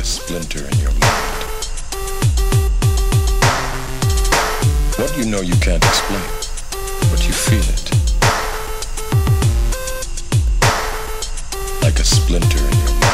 splinter in your mind. What you know you can't explain, but you feel it. Like a splinter in your mind.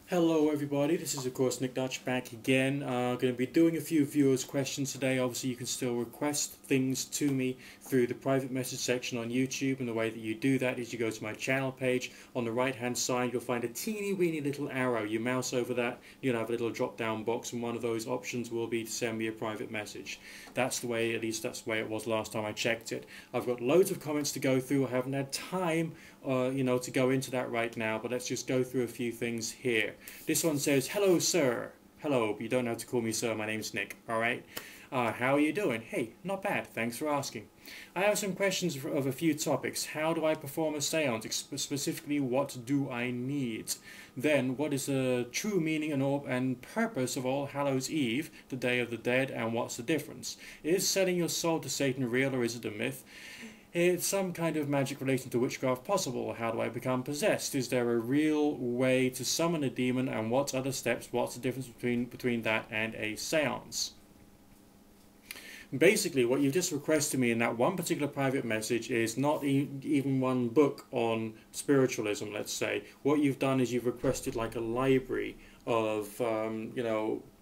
Hello everybody, this is of course Nick Dutch back again. Going to be doing a few viewers questions today. Obviously you can still request things to me through the private message section on YouTube, and the way that you do that is you go to my channel page. On the right hand side you'll find a teeny weeny little arrow. You mouse over that, you'll have a little drop down box, and one of those options will be to send me a private message. That's the way, at least that's the way it was last time I checked it. I've got loads of comments to go through. I haven't had time to go into that right now, but let's just go through a few things here. This one says, hello sir. Hello, but you don't have to call me sir, my name's Nick, alright? How are you doing? Hey, not bad, thanks for asking. I have some questions of a few topics. How do I perform a seance? Specifically, what do I need? Then, what is the true meaning and purpose of All Hallows Eve, the Day of the Dead, and what's the difference? Is selling your soul to Satan real, or is it a myth? Is some kind of magic relating to witchcraft possible? How do I become possessed? Is there a real way to summon a demon, and what other steps? What's the difference between that and a seance? Basically, what you've just requested me in that one particular private message is not even one book on spiritualism, let's say. What you've done is you've requested like a library of,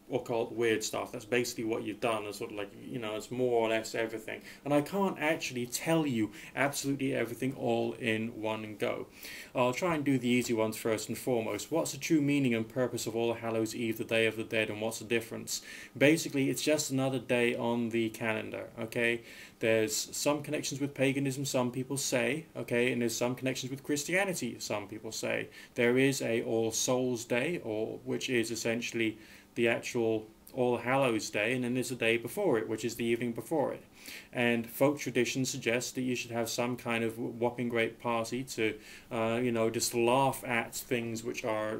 occult weird stuff. That's basically what you've done. It's sort of like, it's more or less everything. And I can't actually tell you absolutely everything all in one go. I'll try and do the easy ones first and foremost. What's the true meaning and purpose of All Hallows Eve, the Day of the Dead, and what's the difference? Basically, it's just another day on the calendar, okay? There's some connections with paganism, some people say, okay, and there's some connections with Christianity, some people say. There is a All Souls Day, which is essentially the actual All Hallows Day, and then there's a day before it, which is the evening before it. And folk tradition suggests that you should have some kind of whopping great party to, just laugh at things which are,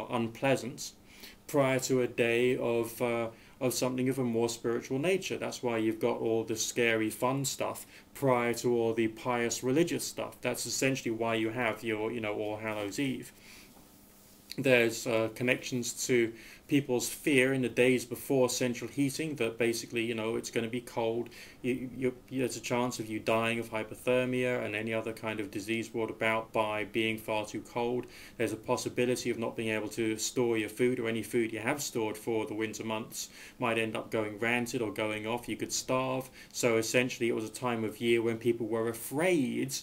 unpleasant prior to a day of something of a more spiritual nature. That's why you've got all the scary fun stuff prior to all the pious religious stuff. That's essentially why you have your, All Hallows Eve. There's connections to people's fear in the days before central heating, that basically, it's going to be cold. There's a chance of you dying of hypothermia and any other kind of disease brought about by being far too cold. There's a possibility of not being able to store your food, or any food you have stored for the winter months might end up going rancid or going off. You could starve. So essentially it was a time of year when people were afraid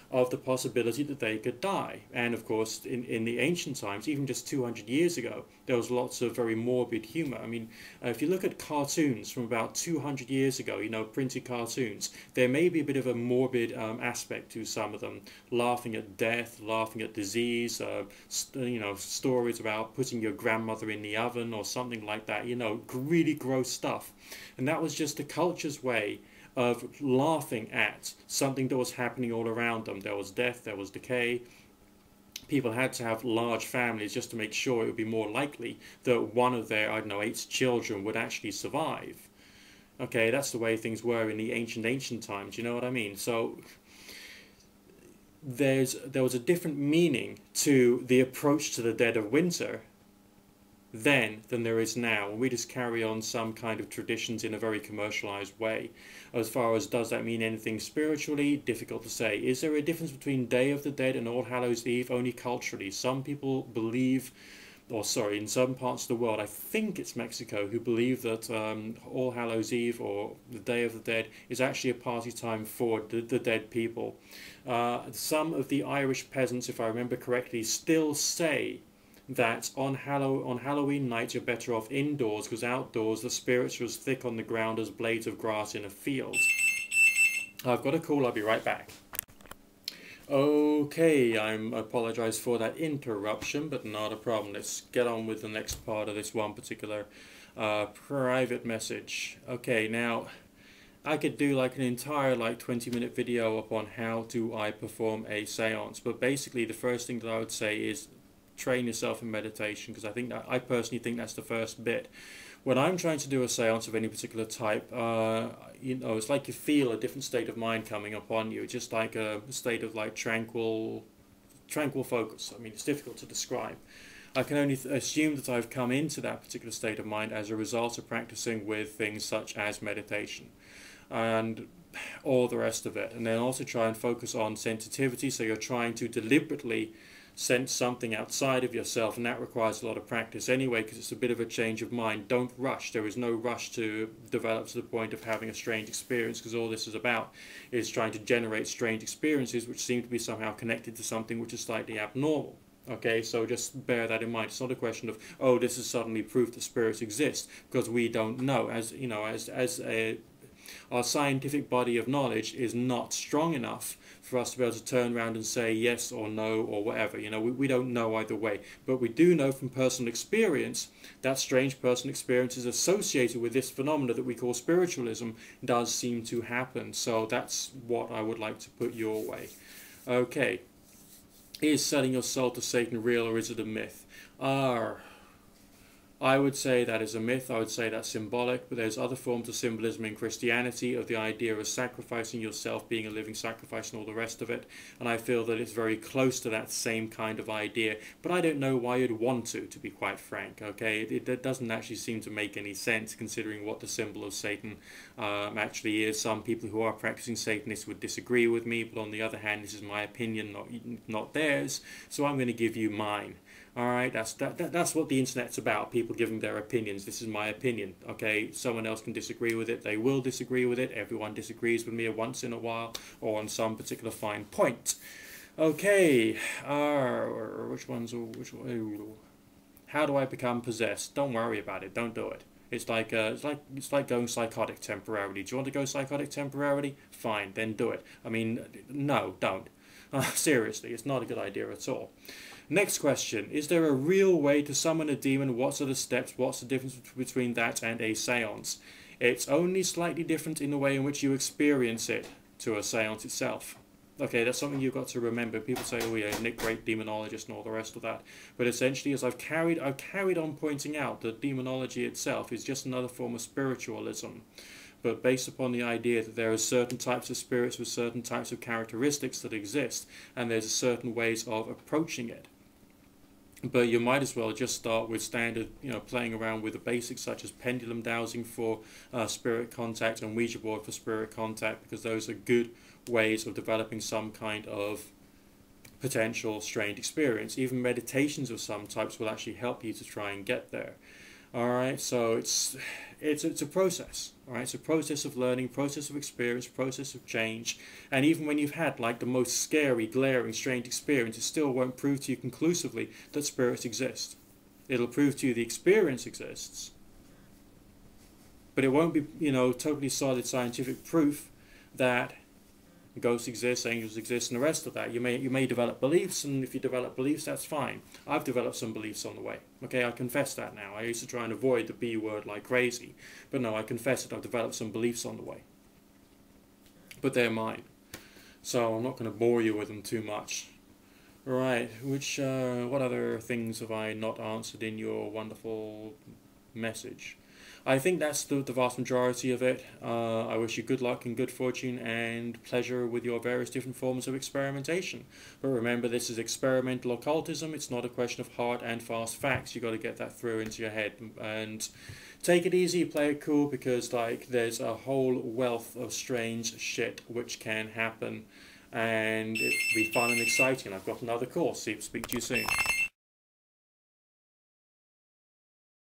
of the possibility that they could die. And of course, in the ancient times, even just 200 years ago, there was lots of very morbid humor. I mean, if you look at cartoons from about 200 years ago, printed cartoons, there may be a bit of a morbid aspect to some of them. Laughing at death, laughing at disease, stories about putting your grandmother in the oven or something like that, really gross stuff. And that was just the culture's way of laughing at something that was happening all around them. There was death, there was decay. People had to have large families just to make sure it would be more likely that one of their, 8 children would actually survive. Okay, that's the way things were in the ancient times, you know what I mean? So there was a different meaning to the approach to the dead of winter then than there is now. We just carry on some kind of traditions in a very commercialized way. As far as does that mean anything spiritually, difficult to say. Is there a difference between Day of the Dead and All Hallows Eve? Only culturally. Some people believe, in some parts of the world, I think it's Mexico, who believe that All Hallows Eve or the Day of the Dead is actually a party time for the dead people. Some of the Irish peasants, if I remember correctly, still say that on Halloween night you're better off indoors, because outdoors the spirits are as thick on the ground as blades of grass in a field. I've got a call, I'll be right back. Okay, I apologise for that interruption, but not a problem. Let's get on with the next part of this one particular private message. Okay, now I could do like an entire 20-minute video upon how do I perform a seance, but basically the first thing that I would say is train yourself in meditation, because I personally think that's the first bit. When I'm trying to do a seance of any particular type, it's like you feel a different state of mind coming upon you, just like a state of tranquil focus. I mean, it's difficult to describe. I can only assume that I've come into that particular state of mind as a result of practicing with things such as meditation and all the rest of it. And then also try and focus on sensitivity, so you're trying to deliberately sense something outside of yourself, and that requires a lot of practice anyway, because it's a bit of a change of mind. Don't rush. There is no rush to develop to the point of having a strange experience, because all this is about is trying to generate strange experiences which seem to be somehow connected to something which is slightly abnormal. Okay, so just bear that in mind. It's not a question of, oh, this is suddenly proof that spirits exist, because we don't know. As you know, our scientific body of knowledge is not strong enough for us to be able to turn around and say yes or no or whatever. You know, we don't know either way. But we do know from personal experience that strange personal experiences associated with this phenomena that we call spiritualism does seem to happen. So that's what I would like to put your way. Okay. Is selling your soul to Satan real, or is it a myth? I would say that is a myth. I would say that's symbolic, but there's other forms of symbolism in Christianity of the idea of sacrificing yourself, being a living sacrifice and all the rest of it, and I feel that it's very close to that same kind of idea, but I don't know why you'd want to be quite frank, okay? It doesn't actually seem to make any sense considering what the symbol of Satan actually is. Some people who are practicing Satanists would disagree with me, but on the other hand, this is my opinion, not theirs, so I'm going to give you mine. Alright, that's what the internet's about, people giving their opinions. This is my opinion, okay? Someone else can disagree with it, they will disagree with it, everyone disagrees with me once in a while, or on some particular fine point. Okay, which one? How do I become possessed? Don't worry about it, don't do it. It's like going psychotic temporarily. Do you want to go psychotic temporarily? Fine, then do it. I mean, no, don't. Seriously, it's not a good idea at all. Next question. Is there a real way to summon a demon? What are the steps? What's the difference between that and a seance? It's only slightly different in the way in which you experience it to a seance itself. Okay, that's something you've got to remember. People say, oh yeah, Nick, great demonologist and all the rest of that. But essentially, as I've carried on pointing out, that demonology itself is just another form of spiritualism, but based upon the idea that there are certain types of spirits with certain types of characteristics that exist, and there's certain ways of approaching it. But you might as well just start with standard, playing around with the basics such as pendulum dowsing for spirit contact and Ouija board for spirit contact, because those are good ways of developing some kind of potential strange experience. Even meditations of some types will actually help you to try and get there. Alright, so it's a process. Alright, it's a process of learning, process of experience, process of change, and even when you've had like the most scary, glaring, strange experience, it still won't prove to you conclusively that spirits exist. It'll prove to you the experience exists, but it won't be, totally solid scientific proof that ghosts exist, angels exist, and the rest of that. You may develop beliefs, and if you develop beliefs, that's fine. I've developed some beliefs on the way. Okay, I confess that now. I used to try and avoid the B word like crazy, but no, I confess that I've developed some beliefs on the way. But they're mine, so I'm not going to bore you with them too much. Right, what other things have I not answered in your wonderful message? I think that's the vast majority of it. I wish you good luck and good fortune and pleasure with your various different forms of experimentation. But remember, this is experimental occultism. It's not a question of hard and fast facts. You got to get that through into your head and take it easy, play it cool, because there's a whole wealth of strange shit which can happen, and it'll be fun and exciting. I've got another course. Speak to you soon.